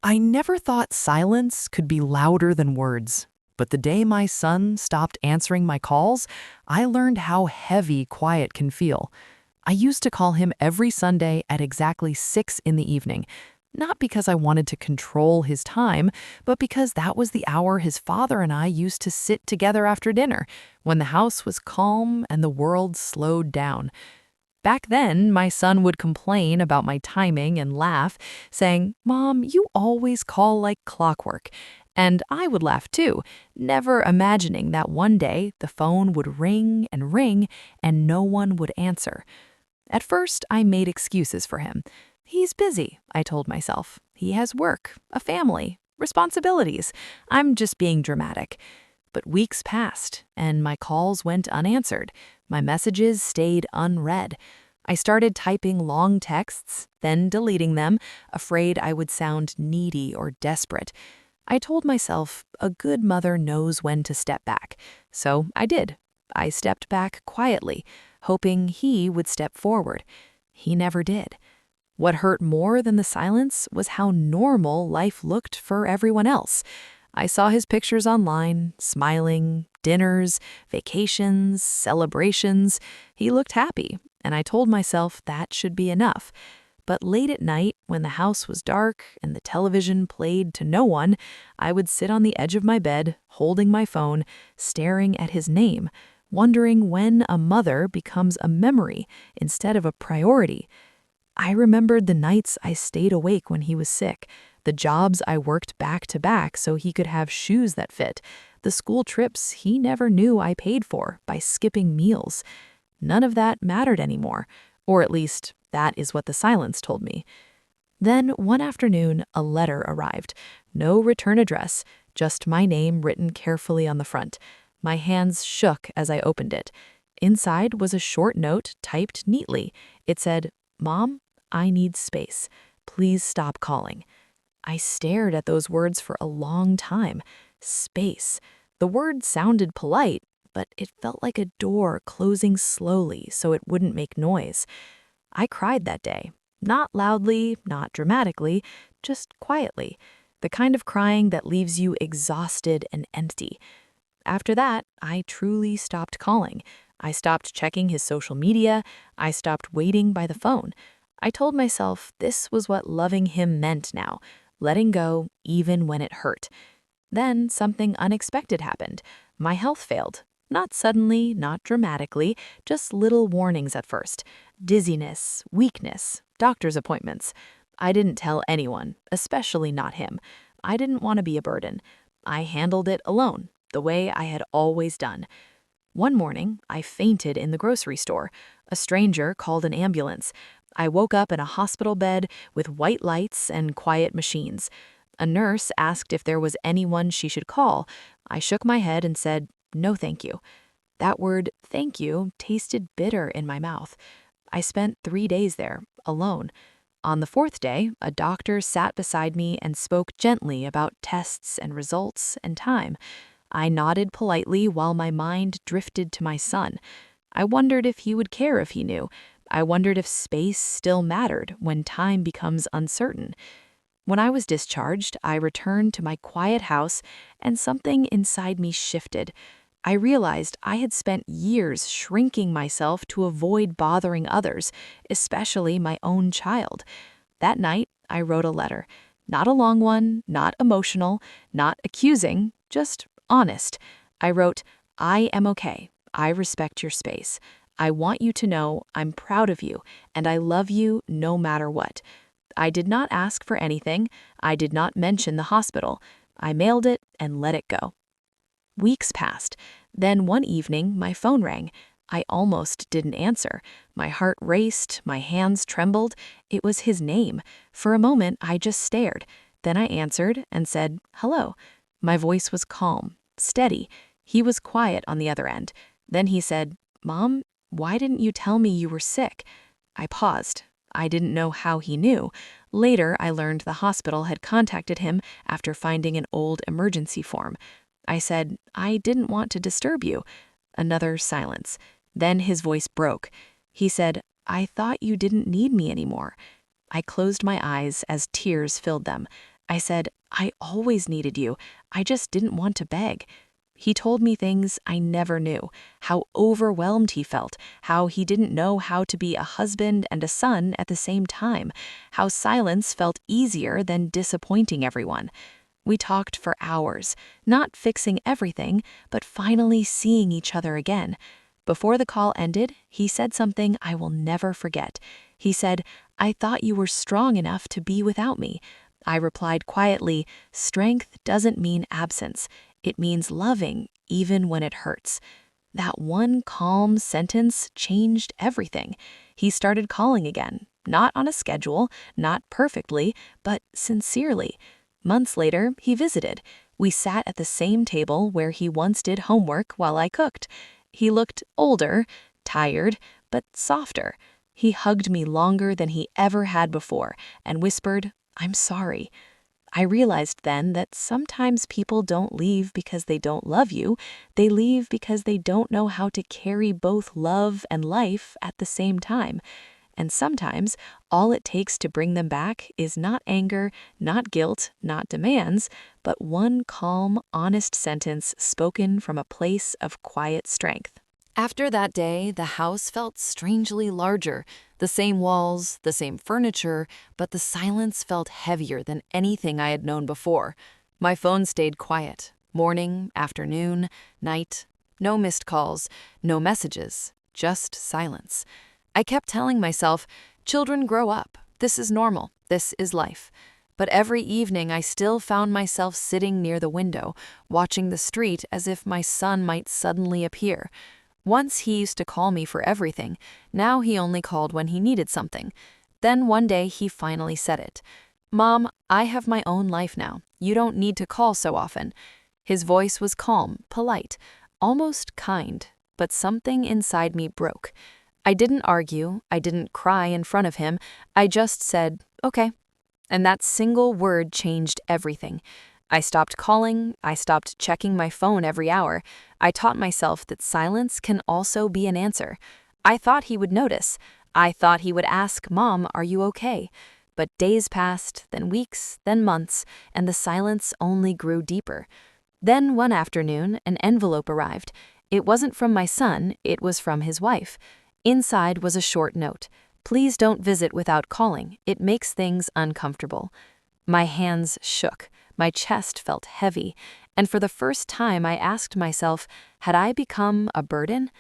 I never thought silence could be louder than words. But the day my son stopped answering my calls, I learned how heavy quiet can feel. I used to call him every Sunday at exactly 6 in the evening, not because I wanted to control his time, but because that was the hour his father and I used to sit together after dinner, when the house was calm and the world slowed down. Back then, my son would complain about my timing and laugh, saying, "Mom, you always call like clockwork." And I would laugh too, never imagining that one day the phone would ring and no one would answer. At first, I made excuses for him. He's busy, I told myself. He has work, a family, responsibilities. I'm just being dramatic. But weeks passed, and my calls went unanswered. My messages stayed unread. I started typing long texts, then deleting them, afraid I would sound needy or desperate. I told myself a good mother knows when to step back. So I did. I stepped back quietly, hoping he would step forward. He never did. What hurt more than the silence was how normal life looked for everyone else. I saw his pictures online, smiling, dinners, vacations, celebrations. He looked happy, and I told myself that should be enough. But late at night, when the house was dark and the television played to no one, I would sit on the edge of my bed, holding my phone, staring at his name, wondering when a mother becomes a memory instead of a priority. I remembered the nights I stayed awake when he was sick, the jobs I worked back to back so he could have shoes that fit, the school trips he never knew I paid for by skipping meals. None of that mattered anymore, or at least that is what the silence told me. Then one afternoon, a letter arrived. No return address, just my name written carefully on the front. My hands shook as I opened it. Inside was a short note typed neatly. It said, "Mom, I need space. Please stop calling." I stared at those words for a long time. Space. The word sounded polite, but it felt like a door closing slowly so it wouldn't make noise. I cried that day. Not loudly, not dramatically, just quietly. The kind of crying that leaves you exhausted and empty. After that, I truly stopped calling. I stopped checking his social media. I stopped waiting by the phone. I told myself this was what loving him meant now, letting go even when it hurt. Then something unexpected happened. My health failed. Not suddenly, not dramatically, just little warnings at first. Dizziness, weakness, doctor's appointments. I didn't tell anyone, especially not him. I didn't want to be a burden. I handled it alone, the way I had always done. One morning, I fainted in the grocery store. A stranger called an ambulance. I woke up in a hospital bed with white lights and quiet machines. A nurse asked if there was anyone she should call. I shook my head and said, "No, thank you." That word, "thank you," tasted bitter in my mouth. I spent 3 days there, alone. On the fourth day, a doctor sat beside me and spoke gently about tests and results and time. I nodded politely while my mind drifted to my son. I wondered if he would care if he knew. I wondered if space still mattered when time becomes uncertain. When I was discharged, I returned to my quiet house, and something inside me shifted. I realized I had spent years shrinking myself to avoid bothering others, especially my own child. That night, I wrote a letter. Not a long one, not emotional, not accusing, just honest. I wrote, "I am okay. I respect your space. I want you to know I'm proud of you, and I love you no matter what." I did not ask for anything. I did not mention the hospital. I mailed it and let it go. Weeks passed. Then one evening, my phone rang. I almost didn't answer. My heart raced, my hands trembled. It was his name. For a moment, I just stared. Then I answered and said, "Hello." My voice was calm, steady. He was quiet on the other end. Then he said, "Mom, why didn't you tell me you were sick?" I paused. I didn't know how he knew. Later, I learned the hospital had contacted him after finding an old emergency form. I said, "I didn't want to disturb you." Another silence. Then his voice broke. He said, "I thought you didn't need me anymore." I closed my eyes as tears filled them. I said, "I always needed you. I just didn't want to beg." He told me things I never knew, how overwhelmed he felt, how he didn't know how to be a husband and a son at the same time, how silence felt easier than disappointing everyone. We talked for hours, not fixing everything, but finally seeing each other again. Before the call ended, he said something I will never forget. He said, "I thought you were strong enough to be without me." I replied quietly, "Strength doesn't mean absence. It means loving, even when it hurts." That one calm sentence changed everything. He started calling again, not on a schedule, not perfectly, but sincerely. Months later, he visited. We sat at the same table where he once did homework while I cooked. He looked older, tired, but softer. He hugged me longer than he ever had before and whispered, "I'm sorry." I realized then that sometimes people don't leave because they don't love you. They leave because they don't know how to carry both love and life at the same time. And sometimes all it takes to bring them back is not anger, not guilt, not demands, but one calm, honest sentence spoken from a place of quiet strength. After that day, the house felt strangely larger. The same walls, the same furniture, but the silence felt heavier than anything I had known before. My phone stayed quiet. Morning, afternoon, night. No missed calls, no messages, just silence. I kept telling myself, children grow up. This is normal. This is life. But every evening I still found myself sitting near the window, watching the street as if my son might suddenly appear. Once he used to call me for everything. Now he only called when he needed something. Then one day he finally said it. "Mom, I have my own life now. You don't need to call so often." His voice was calm, polite, almost kind, but something inside me broke. I didn't argue, I didn't cry in front of him, I just said, "Okay." And that single word changed everything. I stopped calling, I stopped checking my phone every hour. I taught myself that silence can also be an answer. I thought he would notice. I thought he would ask, "Mom, are you okay?" But days passed, then weeks, then months, and the silence only grew deeper. Then one afternoon, an envelope arrived. It wasn't from my son, it was from his wife. Inside was a short note. "Please don't visit without calling. It makes things uncomfortable." My hands shook. My chest felt heavy, and for the first time I asked myself, had I become a burden?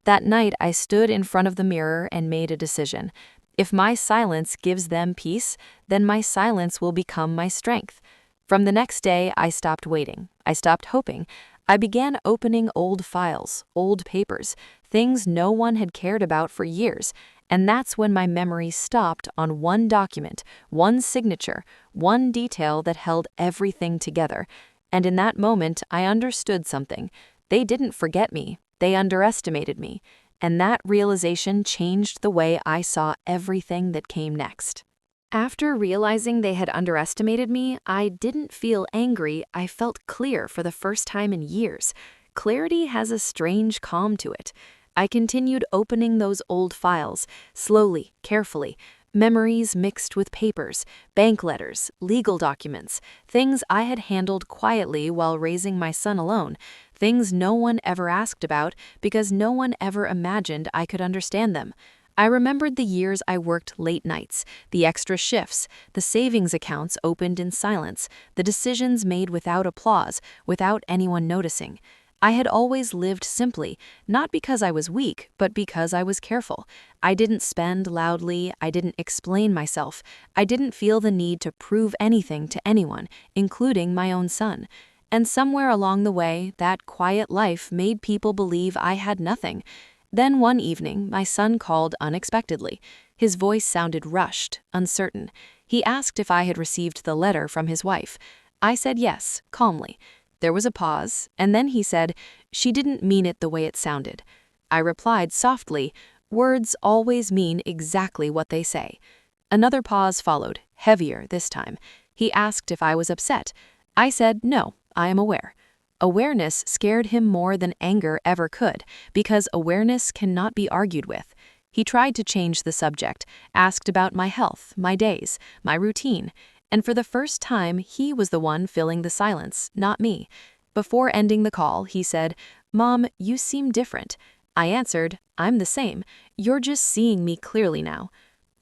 That night I stood in front of the mirror and made a decision. If my silence gives them peace, then my silence will become my strength. From the next day, I stopped waiting. I stopped hoping. I began opening old files, old papers, things no one had cared about for years, and that's when my memory stopped on one document, one signature, one detail that held everything together. And in that moment, I understood something. They didn't forget me. They underestimated me. And that realization changed the way I saw everything that came next. After realizing they had underestimated me, I didn't feel angry. I felt clear for the first time in years. Clarity has a strange calm to it. I continued opening those old files, slowly, carefully, memories mixed with papers, bank letters, legal documents, things I had handled quietly while raising my son alone, things no one ever asked about because no one ever imagined I could understand them. I remembered the years I worked late nights, the extra shifts, the savings accounts opened in silence, the decisions made without applause, without anyone noticing. I had always lived simply, not because I was weak, but because I was careful. I didn't spend loudly, I didn't explain myself, I didn't feel the need to prove anything to anyone, including my own son. And somewhere along the way, that quiet life made people believe I had nothing. Then one evening, my son called unexpectedly. His voice sounded rushed, uncertain. He asked if I had received the letter from his wife. I said yes, calmly. There was a pause, and then he said, "She didn't mean it the way it sounded." I replied softly, "Words always mean exactly what they say." Another pause followed, heavier this time. He asked if I was upset. I said, "No, I am aware." Awareness scared him more than anger ever could, because awareness cannot be argued with. He tried to change the subject, asked about my health, my days, my routine. And for the first time, he was the one filling the silence, not me. Before ending the call, he said, "Mom, you seem different." I answered, "I'm the same. You're just seeing me clearly now."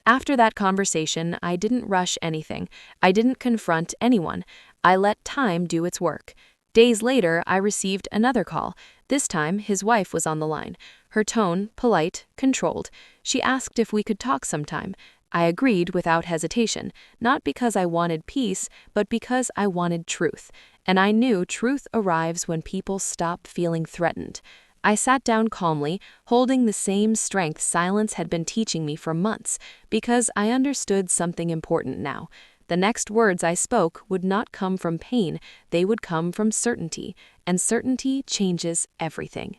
After that conversation, I didn't rush anything. I didn't confront anyone. I let time do its work. Days later, I received another call. This time, his wife was on the line. Her tone, polite, controlled. She asked if we could talk sometime. I agreed without hesitation, not because I wanted peace, but because I wanted truth. And I knew truth arrives when people stop feeling threatened. I sat down calmly, holding the same strength silence had been teaching me for months, because I understood something important now. The next words I spoke would not come from pain, they would come from certainty, and certainty changes everything.